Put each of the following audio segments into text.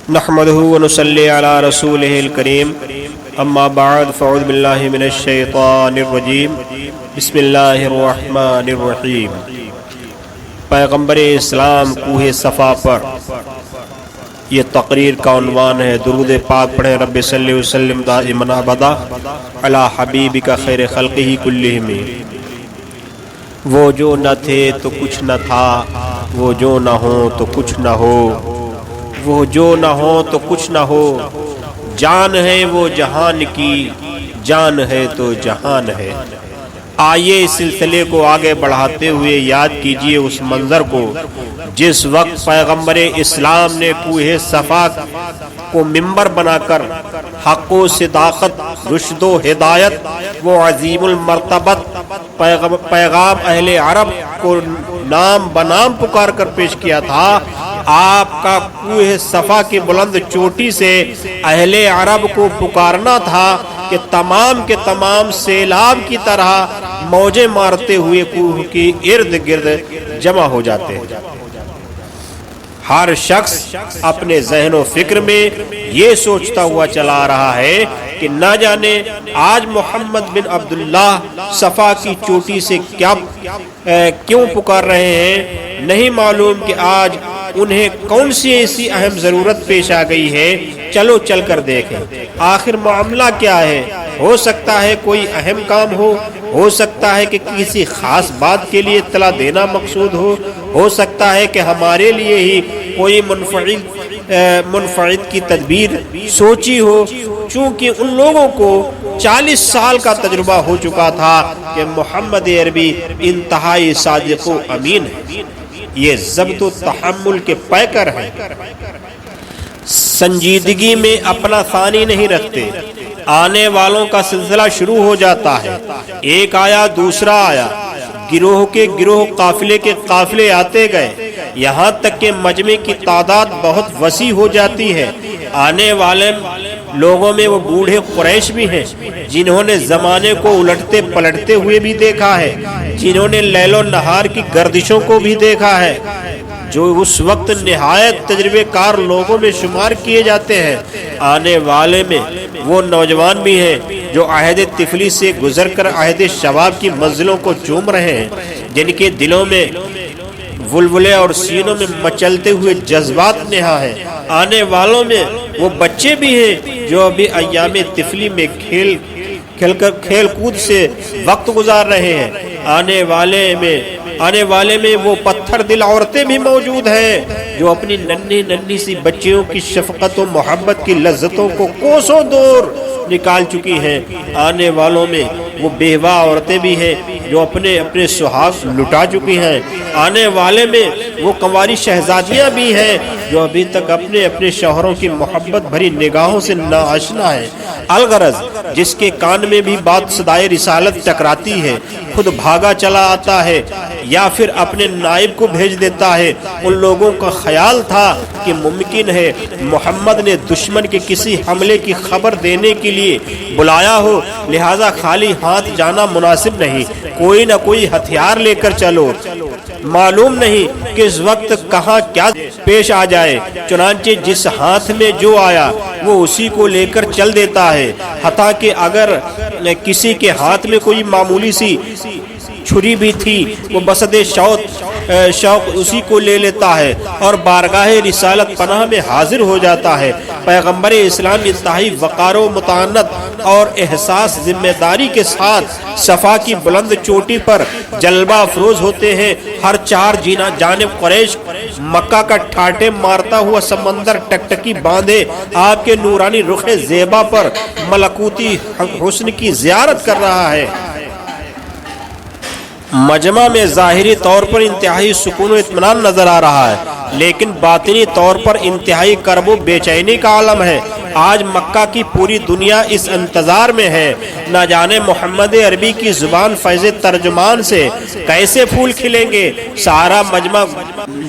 نحمده ونصلي على رسوله الكريم اما بعد فاعوذ بالله من الشیطان الرجیم بسم اللہ الرحمن الرحیم۔ پیغمبر اسلام کوہ صفا پر یہ تقریر کا عنوان ہے۔ درود پاک پڑھیں رب صلی وسلم دائما ابدا علی حبیبک خیر خلقہ کلہم۔ وہ جو نہ تھے تو کچھ نہ تھا، وہ جو نہ ہو تو کچھ نہ ہو، وہ جو نہ ہو تو کچھ نہ ہو، جان ہے وہ جہان کی، جان ہے تو جہان ہے۔ آئیے اس سلسلے کو آگے بڑھاتے ہوئے یاد کیجئے اس منظر کو جس وقت پیغمبر اسلام نے کوہ صفا کو منبر بنا کر حق و صداقت، رشد و ہدایت، وہ عظیم المرتبت پیغام اہل عرب کو نام بنام پکار کر پیش کیا تھا۔ آپ کا کوہ صفا کی بلند چوٹی سے اہل عرب کو پکارنا تھا کہ تمام کے تمام سیلاب کی طرح موجیں مارتے ہوئے کوہ کی ارد گرد جمع ہو جاتے ہیں۔ ہر شخص اپنے ذہن و فکر میں یہ سوچتا ہوا چلا رہا ہے کہ نہ جانے آج محمد بن عبداللہ صفا کی چوٹی سے کیوں پکار رہے ہیں، نہیں معلوم کہ آج انہیں کون سی ایسی اہم ضرورت پیش آ گئی ہے۔ چلو چل کر دیکھیں آخر معاملہ کیا ہے۔ ہو سکتا ہے کوئی اہم کام ہو سکتا ہے کہ کسی خاص بات کے لیے اطلاع دینا مقصود ہو سکتا ہے کہ ہمارے لیے ہی کوئی منفعد کی تدبیر سوچی ہو۔ چونکہ ان لوگوں کو 40 سال کا تجربہ ہو چکا تھا کہ محمد عربی انتہائی صادق و امین ہے، یہ ضبط و تحمل کے پیکر ہیں، سنجیدگی میں اپنا ثانی نہیں رکھتے۔ آنے والوں کا سلسلہ شروع ہو جاتا ہے، ایک آیا دوسرا آیا، گروہ کے گروہ، قافلے کے قافلے آتے گئے، یہاں تک کہ مجمع کی تعداد بہت وسیع ہو جاتی ہے۔ آنے والے لوگوں میں وہ بوڑھے قریش بھی ہیں جنہوں نے زمانے کو الٹتے پلٹتے ہوئے بھی دیکھا ہے، جنہوں نے لیل و نہار کی گردشوں کو بھی دیکھا ہے، جو اس وقت نہایت تجربے کار لوگوں میں شمار کیے جاتے ہیں۔ آنے والے میں وہ نوجوان بھی ہیں جو عہد طفلی سے گزر کر عہد شباب کی منزلوں کو چوم رہے ہیں، جن کے دلوں میں ولولے اور سینوں میں مچلتے ہوئے جذبات نہا ہیں۔ آنے والوں میں وہ بچے بھی ہیں جو ابھی ایام طفلی میں کھیل کود سے وقت گزار رہے ہیں۔ آنے والے میں وہ پتھر دل عورتیں بھی موجود ہیں جو اپنی ننھی سی بچیوں کی شفقت و محبت کی لذتوں کو کوسوں دور نکال چکی ہیں۔ آنے والوں میں وہ بیوہ عورتیں بھی ہیں جو اپنے سہاگ لٹا چکی ہیں۔ آنے والے میں وہ کنواری شہزادیاں بھی ہیں جو ابھی تک اپنے شوہروں کی محبت بھری نگاہوں سے ناآشنا ہیں۔ الغرض جس کے کان میں بھی بات صدائے رسالت ٹکراتی ہے خود بھاگا چلا آتا ہے یا پھر اپنے نائب کو بھیج دیتا ہے۔ ان لوگوں کا خیال تھا کہ ممکن ہے محمد نے دشمن کے کسی حملے کی خبر دینے کے لیے بلایا ہو، لہذا خالی ہاتھ جانا مناسب نہیں، کوئی نہ کوئی ہتھیار لے کر چلو، معلوم نہیں کس وقت کہاں کیا پیش آ جائے۔ چنانچہ جس ہاتھ میں جو آیا وہ اسی کو لے کر چل دیتا ہے، حتیٰ کہ اگر کسی کے ہاتھ میں کوئی معمولی سی چھری بھی تھی وہ بسد شوق اسی کو لے لیتا ہے اور بارگاہ رسالت پناہ میں حاضر ہو جاتا ہے۔ پیغمبر اسلام انتہائی وقار و متانت اور احساس ذمہ داری کے ساتھ صفا کی بلند چوٹی پر جلوہ افروز ہوتے ہیں۔ ہر چار جانب قریش مکہ کا ٹھاٹے مارتا ہوا سمندر ٹکٹکی باندھے آپ کے نورانی رخ زیبا پر ملکوتی حسن کی زیارت کر رہا ہے۔ مجمع میں ظاہری طور پر انتہائی سکون و اطمینان نظر آ رہا ہے، لیکن باطنی طور پر انتہائی کرب و بے چینی کا عالم ہے۔ آج مکہ کی پوری دنیا اس انتظار میں ہے، نہ جانے محمد عربی کی زبان فیض ترجمان سے کیسے پھول کھلیں گے۔ سارا مجمع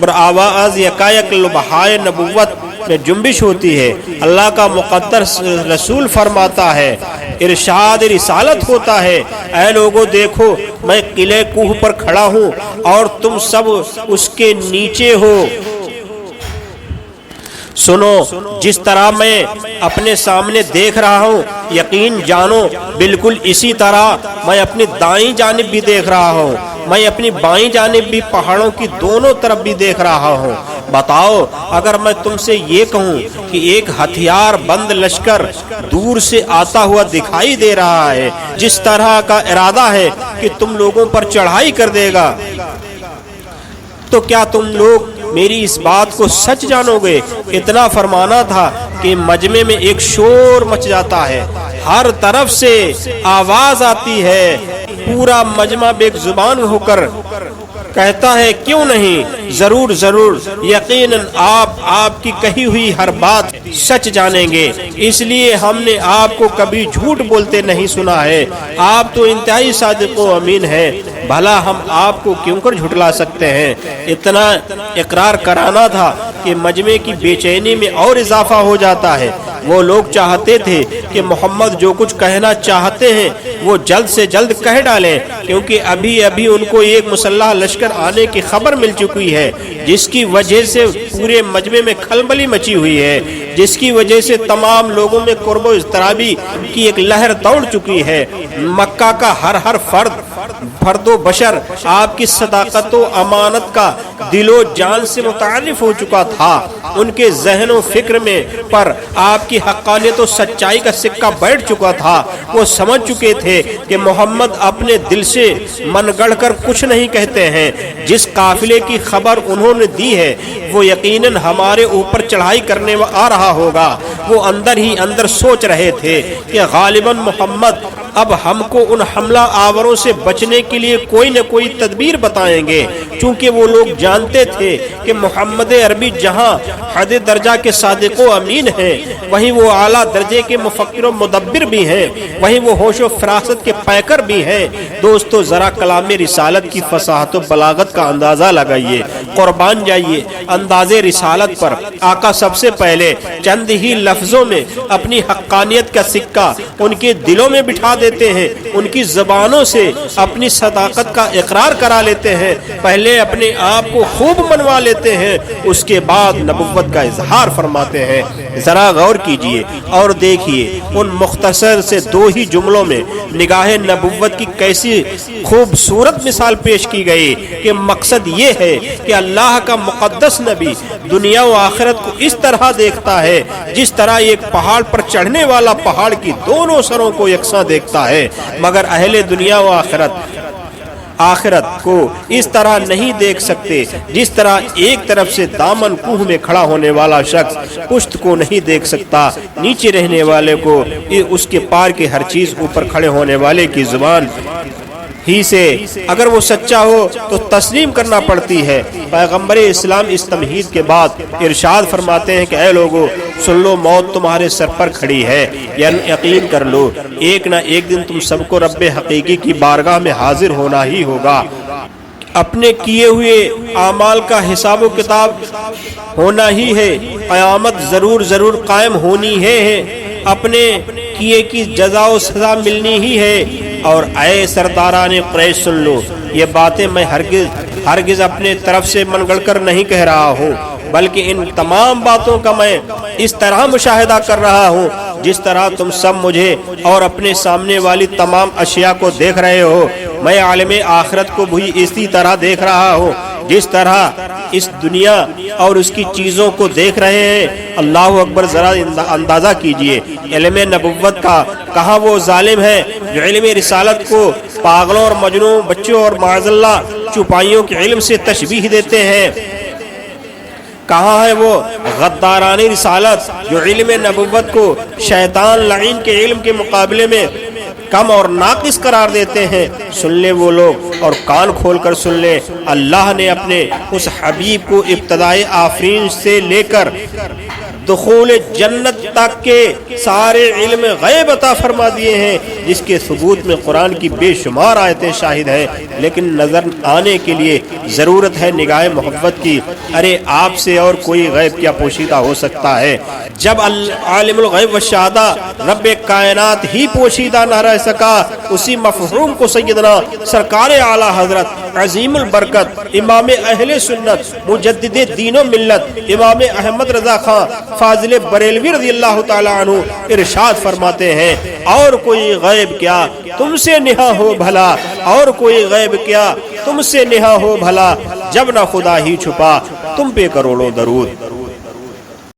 برآواز یکایک لبہائے نبوت میں جنبش ہوتی ہے۔ اللہ کا مقدر رسول فرماتا ہے، ارشاد رسالت ہوتا ہے، اے لوگو دیکھو میں قلعے کوہ پر کھڑا ہوں اور تم سب اس کے نیچے ہو۔ سنو جس طرح میں اپنے سامنے دیکھ رہا ہوں یقین جانو بالکل اسی طرح میں اپنی دائیں جانب بھی دیکھ رہا ہوں، میں اپنی بائیں جانب بھی پہاڑوں کی دونوں طرف بھی دیکھ رہا ہوں۔ بتاؤ اگر میں تم سے یہ کہوں کہ ایک ہتھیار بند لشکر دور سے آتا ہوا دکھائی دے رہا ہے جس طرح کا ارادہ ہے کہ تم لوگوں پر چڑھائی کر دے گا، تو کیا تم لوگ میری اس بات کو سچ جانو گے؟ اتنا فرمانا تھا کہ مجمع میں ایک شور مچ جاتا ہے، ہر طرف سے آواز آتی ہے، پورا مجمع بے زبان ہو کر کہتا ہے کیوں نہیں، ضرور ضرور، یقیناً آپ کی کہی ہوئی ہر بات سچ جانیں گے، اس لیے ہم نے آپ کو کبھی جھوٹ بولتے نہیں سنا ہے، آپ تو انتہائی صادق و امین ہے، بھلا ہم آپ کو کیوں کر جھٹلا سکتے ہیں۔ اتنا اقرار کرانا تھا کہ مجمع کی بے چینی میں اور اضافہ ہو جاتا ہے۔ وہ لوگ چاہتے تھے کہ محمد جو کچھ کہنا چاہتے ہیں وہ جلد سے جلد کہہ ڈالیں، کیونکہ ابھی ان کو ایک مسلح لشکر آنے کی خبر مل چکی ہے جس کی وجہ سے پورے مجمع میں کھلبلی مچی ہوئی ہے، جس کی وجہ سے تمام لوگوں میں قرب و اضطرابی کی ایک لہر دوڑ چکی ہے۔ مکہ کا ہر فرد و بشر آپ کی صداقت و امانت کا دل و جان سے متعارف ہو چکا تھا، ان کے ذہن و فکر میں پر آپ کی حقانیت و سچائی کا سکہ بیٹھ چکا تھا۔ وہ سمجھ چکے تھے کہ محمد اپنے دل سے من گڑھ کر کچھ نہیں کہتے ہیں، جس قافلے کی خبر انہوں نے دی ہے وہ یقیناً ہمارے اوپر چڑھائی کرنے آ رہا ہوگا۔ وہ اندر ہی اندر سوچ رہے تھے کہ غالباً محمد اب ہم کو ان حملہ آوروں سے بچنے کے لیے کوئی نہ کوئی تدبیر بتائیں گے، چونکہ وہ لوگ جانتے تھے کہ محمد عربی جہاں حد درجہ کے صادق و امین ہیں، وہیں وہ اعلیٰ درجے کے مفکر و مدبر بھی ہیں، وہیں وہ ہوش و فراست کے پیکر بھی ہیں۔ دوستو ذرا کلام رسالت کی فصاحت و بلاغت کا اندازہ لگائیے، قربان جائیے انداز رسالت پر۔ آقا سب سے پہلے چند ہی لفظوں میں اپنی حقانیت کا سکہ ان کے دلوں میں بٹھا دیتے ہیں، ان کی زبانوں سے اپنی صداقت کا اقرار کرا لیتے ہیں، پہلے اپنے آپ کو خوب منوا لیتے ہیں، اس کے بعد نبوت کا اظہار فرماتے ہیں۔ ذرا غور کیجئے اور دیکھیے ان مختصر سے 2 ہی جملوں میں نگاہ نبوت کی کیسی خوبصورت مثال پیش کی گئی کہ مقصد یہ ہے کہ اللہ کا مقدس نبی دنیا و آخرت کو اس طرح دیکھتا ہے جس طرح ایک پہاڑ پر چڑھنے والا پہاڑ کی دونوں سروں کو یکساں دیکھتا ہے، مگر اہل دنیا و آخرت کو اس طرح نہیں دیکھ سکتے جس طرح ایک طرف سے دامن کوہ میں کھڑا ہونے والا شخص پشت کو نہیں دیکھ سکتا، نیچے رہنے والے کو اس کے پار کے ہر چیز اوپر کھڑے ہونے والے کی زبان ہی سے اگر وہ سچا ہو تو تسلیم کرنا پڑتی ہے۔ پیغمبر اسلام اس تمہید کے بعد ارشاد فرماتے ہیں کہ اے لوگو سن لو، موت تمہارے سر پر کھڑی ہے، یعنی یقین کر لو ایک نہ ایک دن تم سب کو رب حقیقی کی بارگاہ میں حاضر ہونا ہی ہوگا، اپنے کیے ہوئے اعمال کا حساب و کتاب ہونا ہی ہے، قیامت ضرور قائم ہونی ہے، اپنے کیے کی جزا و سزا ملنی ہی ہے۔ اور اے سرداران قریش سن لو، یہ باتیں میں ہرگز اپنے طرف سے من گڑھ کر نہیں کہہ رہا ہوں، بلکہ ان تمام باتوں کا میں اس طرح مشاہدہ کر رہا ہوں جس طرح تم سب مجھے اور اپنے سامنے والی تمام اشیاء کو دیکھ رہے ہو۔ میں عالم آخرت کو بھی اسی طرح دیکھ رہا ہوں جس طرح اس دنیا اور اس کی چیزوں کو دیکھ رہے ہیں۔ اللہ اکبر، ذرا اندازہ کیجئے علم نبوت کا کہاں وہ ظالم ہے جو علم رسالت کو پاگلوں اور مجنوں بچوں اور معاذ اللہ چوپائیوں کے علم سے تشبیہ دیتے ہیں، کہاں ہے وہ غداران رسالت جو علم نبوت کو شیطان لعین کے علم کے مقابلے میں کم اور ناقص قرار دیتے ہیں۔ سن لے وہ لوگ اور کان کھول کر سن لے، اللہ نے اپنے اس حبیب کو ابتدائے آفرین سے لے کر دخول جنت تک کے سارے علم غیب عطا فرما دیے ہیں، جس کے ثبوت میں قرآن کی بے شمار آیتیں شاہد ہیں، لیکن نظر آنے کے لیے ضرورت ہے نگاہ محبت کی۔ ارے آپ سے اور کوئی غیب کیا پوشیدہ ہو سکتا ہے؟ جب عالم الغیب والشہادہ رب کائنات ہی پوشیدہ نہ رہ سکا، اسی مفہوم کو سیدنا سرکار اعلیٰ حضرت عظیم البرکت امام اہل سنت مجدد دین و ملت امام احمد رضا خان فاضل بریلوی رضی اللہ تعالی عنہ ارشاد فرماتے ہیں، اور کوئی غیب کیا تم سے نہا ہو بھلا، اور کوئی غیب کیا تم سے نہا ہو بھلا، جب نہ خدا ہی چھپا تم پہ کروڑوں درود۔